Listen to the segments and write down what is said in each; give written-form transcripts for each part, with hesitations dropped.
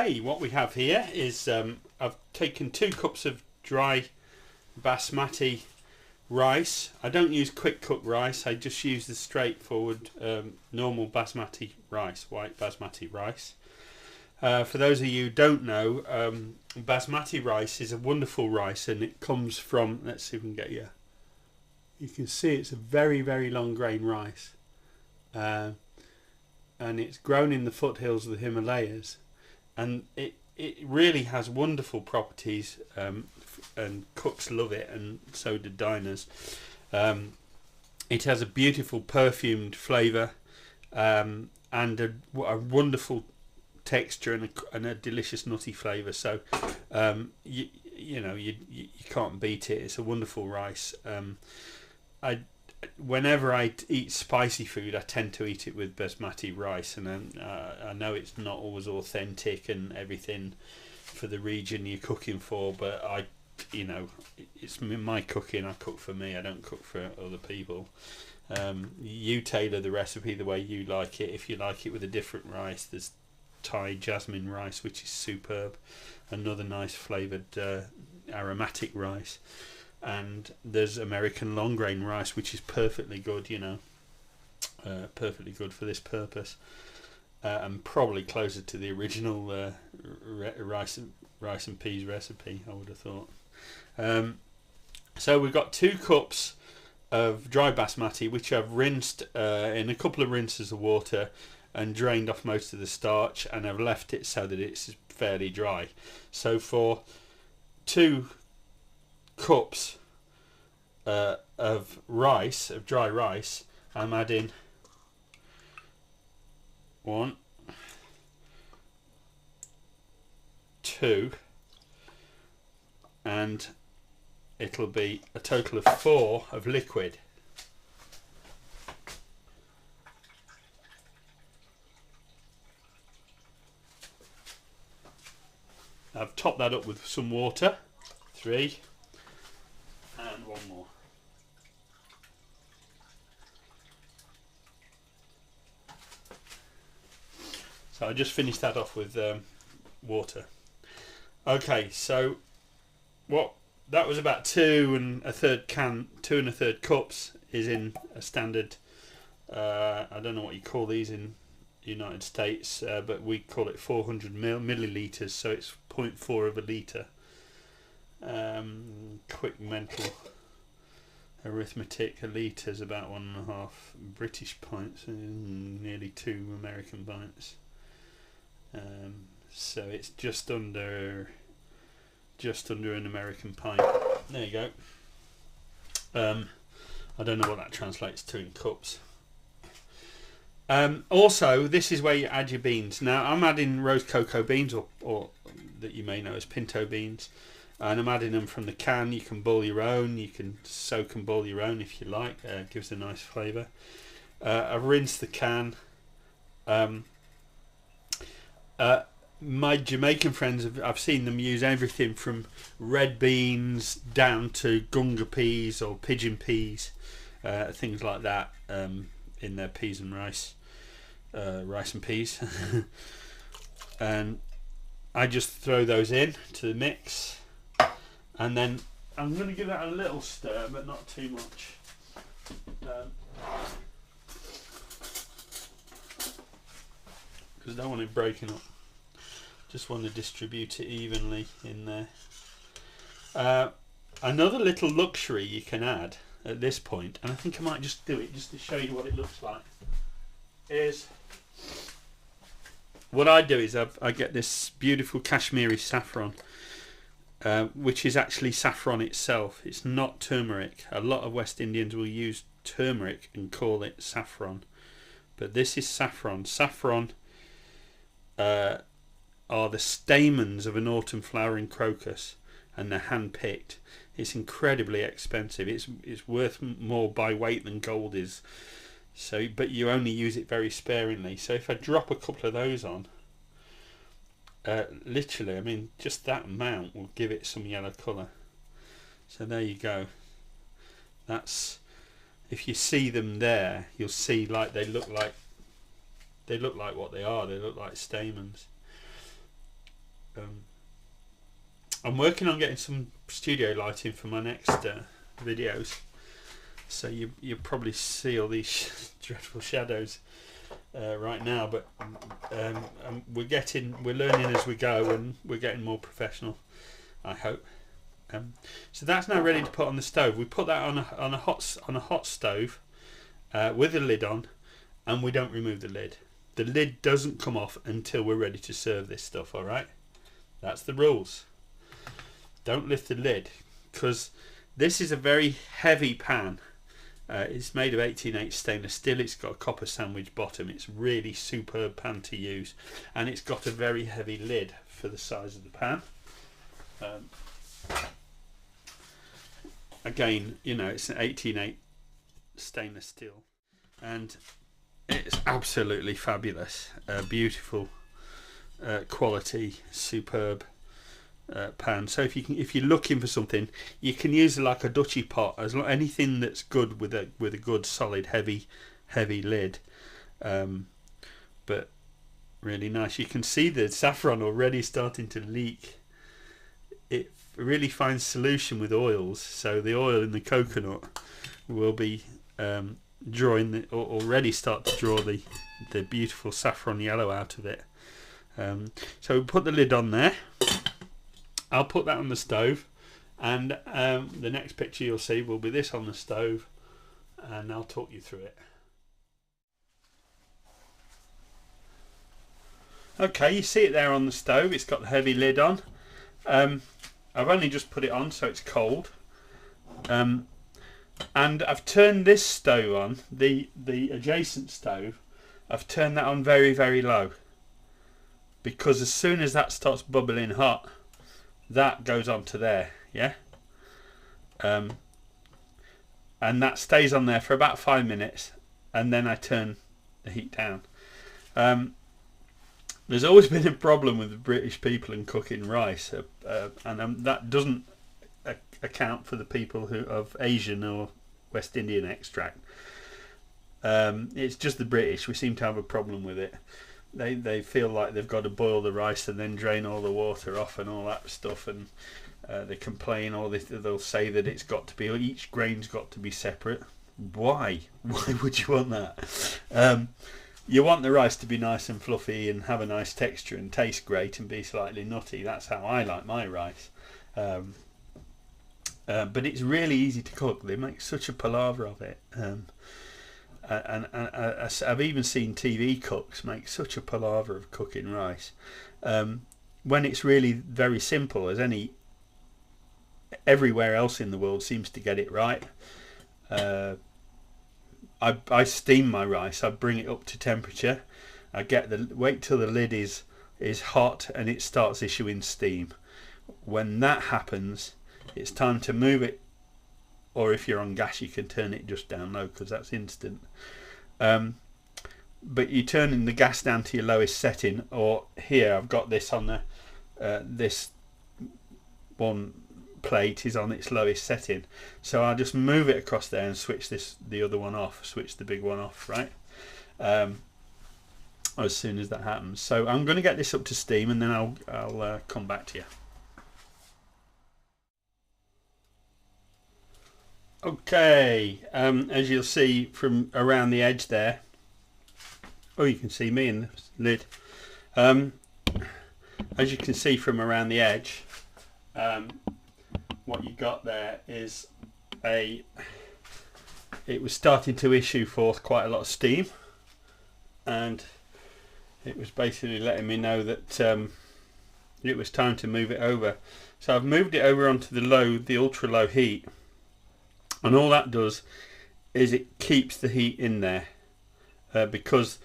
Okay, what we have here is I've taken 2 cups of dry basmati rice. I don't use quick cook rice, I just use the straightforward normal basmati rice, white basmati rice. For those of you who don't know, basmati rice is a wonderful rice, and it comes from, let's see if we can get you can see it's a very, very long grain rice, and it's grown in the foothills of the Himalayas, and it really has wonderful properties, and cooks love it, and so do diners. It has a beautiful perfumed flavour, and a wonderful texture, and a delicious nutty flavour. So you know you can't beat it. It's a wonderful rice. Whenever I eat spicy food, I tend to eat it with basmati rice, and I know it's not always authentic and everything for the region you're cooking for, but it's my cooking. I cook for me, I don't cook for other people. You tailor the recipe the way you like it. If you like it with a different rice, there's Thai jasmine rice, which is superb, another nice flavoured aromatic rice. And there's American long grain rice, which is perfectly good, perfectly good for this purpose, and probably closer to the original rice and peas recipe, I would have thought. So we've got 2 cups of dry basmati, which I've rinsed in a couple of rinses of water and drained off most of the starch, and I've left it so that it's fairly dry. So for 2 cups of dry rice, I'm adding 1, 2, and it'll be a total of 4 of liquid. I've topped that up with some water, 3, and 1 more. So I just finished that off with water. Okay, so that was about 2 1/3 cups is in a standard. I don't know what you call these in the United States, but we call it 400 millilitres, so it's 0.4 of a litre. Quick mental arithmetic, a litre is about 1.5 British pints, nearly 2 American pints. So it's just under an American pint. There you go. I don't know what that translates to in cups. Also, this is where you add your beans. Now I'm adding roast cocoa beans, or that you may know as pinto beans, and I'm adding them from the can. You can boil your own, you can soak and boil your own if you like. It gives a nice flavour. I've rinsed the can. My Jamaican friends, I've seen them use everything from red beans down to gunga peas or pigeon peas, things like that, in their peas and rice and peas. And I just throw those in to the mix, and then I'm going to give that a little stir, but not too much. Because I don't want it breaking up. Just want to distribute it evenly in there. Another little luxury you can add at this point, and I think I might just do it just to show you what it looks like, is what I do is I get this beautiful Kashmiri saffron, which is actually saffron itself. It's not turmeric. A lot of West Indians will use turmeric and call it saffron, but this is saffron. Saffron are the stamens of an autumn flowering crocus, and they're hand picked. It's incredibly expensive. It's worth more by weight than gold is. So, but you only use it very sparingly. So if I drop a couple of those on, literally, I mean, just that amount will give it some yellow colour. So there you go. That's, if you see them there, you'll see like they look like what they are. They look like stamens. I'm working on getting some studio lighting for my next videos, so you'll probably see all these dreadful shadows right now, but we're learning as we go, and we're getting more professional, I hope. So that's now ready to put on the stove. We put that on a hot stove with the lid on, and we don't remove the lid. The lid doesn't come off until we're ready to serve this stuff. All right, that's the rules. Don't lift the lid, because this is a very heavy pan. It's made of 18H stainless steel. It's got a copper sandwich bottom. It's really superb pan to use, and it's got a very heavy lid for the size of the pan. Again, you know, it's an 18H stainless steel, and it's absolutely fabulous. Beautiful quality, superb pan. So if you're looking for something, you can use like a Dutchy pot, anything that's good with a good solid heavy lid. But really nice. You can see the saffron already starting to leak. It really finds solution with oils, so the oil in the coconut will be already start to draw the beautiful saffron yellow out of it. So we put the lid on there. I'll put that on the stove, and the next picture you'll see will be this on the stove, and I'll talk you through it. Okay, you see it there on the stove. It's got the heavy lid on. I've only just put it on, so it's cold. And I've turned this stove on, the adjacent stove. I've turned that on very, very low, because as soon as that starts bubbling hot, that goes on to there, yeah. And that stays on there for about 5 minutes, and then I turn the heat down. There's always been a problem with the British people in cooking rice, and that doesn't account for the people who of Asian or West Indian extract. It's just the British. We seem to have a problem with it. They feel like they've got to boil the rice and then drain all the water off and all that stuff, and they complain. Or they'll say that it's got to be, each grain's got to be separate. Why would you want that? You want the rice to be nice and fluffy and have a nice texture and taste great and be slightly nutty. That's how I like my rice. But it's really easy to cook. They make such a palaver of it. And I've even seen TV cooks make such a palaver of cooking rice, when it's really very simple, as everywhere else in the world seems to get it right. I steam my rice. I bring it up to temperature. I wait till the lid is hot and it starts issuing steam. When that happens, it's time to move it. Or if you're on gas, you can turn it just down low, because that's instant. But you turn the gas down to your lowest setting, or here I've got this on this one plate is on its lowest setting, so I'll just move it across there and switch the other one off, switch the big one off, right? As soon as that happens. So I'm going to get this up to steam, and then I'll come back to you. Okay, as you'll see from around the edge there, you can see me in the lid. As you can see from around the edge, what you got there is it was starting to issue forth quite a lot of steam, and it was basically letting me know that it was time to move it over. So I've moved it over onto the ultra low heat. And all that does is it keeps the heat in there, because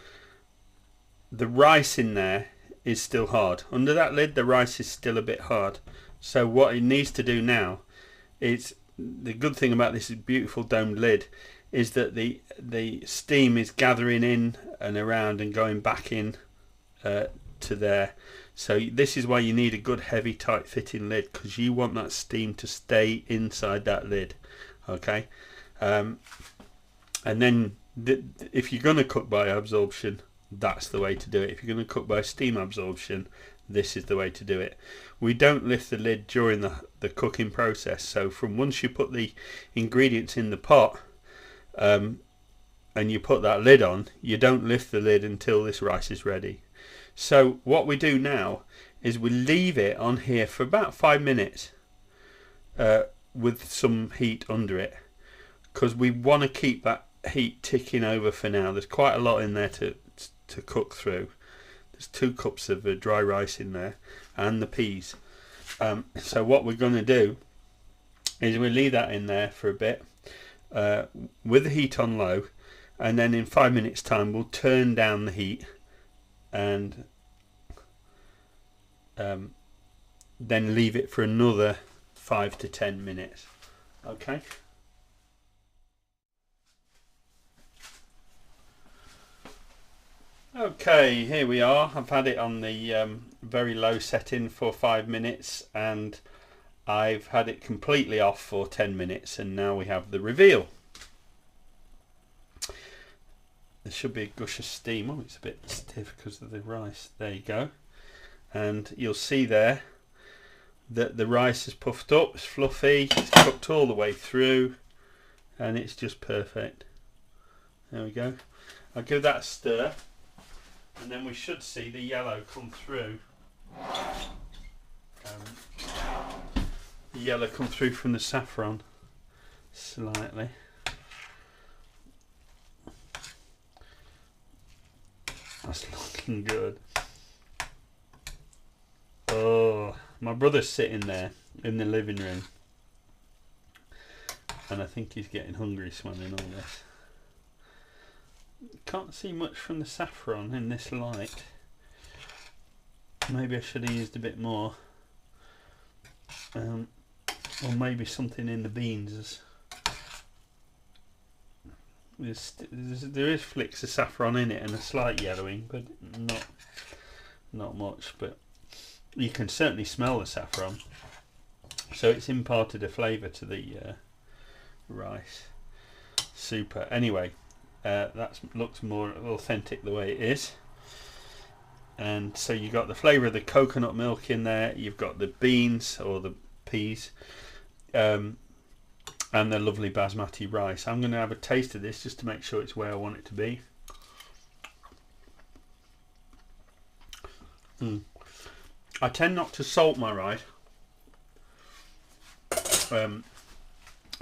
the rice in there is still hard. Under that lid, the rice is still a bit hard. So what it needs to do now is, the good thing about this beautiful domed lid is that the steam is gathering in and around and going back in to there. So this is why you need a good heavy tight fitting lid, because you want that steam to stay inside that lid. Okay, and then if you're going to cook by absorption, that's the way to do it. If you're going to cook by steam absorption, this is the way to do it. We don't lift the lid during the cooking process, so from once you put the ingredients in the pot and you put that lid on, you don't lift the lid until this rice is ready. So what we do now is we leave it on here for about 5 minutes with some heat under it, because we want to keep that heat ticking over for now. There's quite a lot in there to cook through. There's 2 cups of dry rice in there and the peas. So what we're going to do is we leave that in there for a bit with the heat on low, and then in 5 minutes time we'll turn down the heat and then leave it for another 5 to 10 minutes. Okay. Okay, here we are. I've had it on the very low setting for 5 minutes, and I've had it completely off for 10 minutes, and now we have the reveal. There should be a gush of steam. Oh, it's a bit stiff because of the rice. There you go. And you'll see there that the rice is puffed up, it's fluffy, it's cooked all the way through, and it's just perfect. There we go. I'll give that a stir, and then we should see the yellow come through. The yellow come through from the saffron slightly. That's looking good. Oh, my brother's sitting there in the living room, and I think he's getting hungry smelling all this. Can't see much from the saffron in this light. Maybe I should have used a bit more, or maybe something in the beans. There is flicks of saffron in it and a slight yellowing, but not much. But you can certainly smell the saffron, so it's imparted a flavour to the rice. Super. Anyway, that looks more authentic the way it is. And so you got the flavour of the coconut milk in there. You've got the beans or the peas, and the lovely basmati rice. I'm going to have a taste of this just to make sure it's where I want it to be. I tend not to salt my rice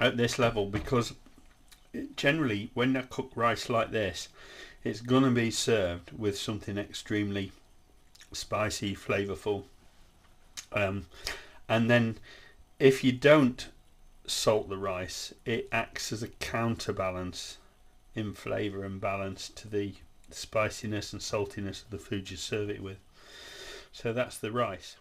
at this level, because generally when I cook rice like this, it's going to be served with something extremely spicy, flavourful, and then if you don't salt the rice, it acts as a counterbalance in flavour and balance to the spiciness and saltiness of the food you serve it with. So that's the rice.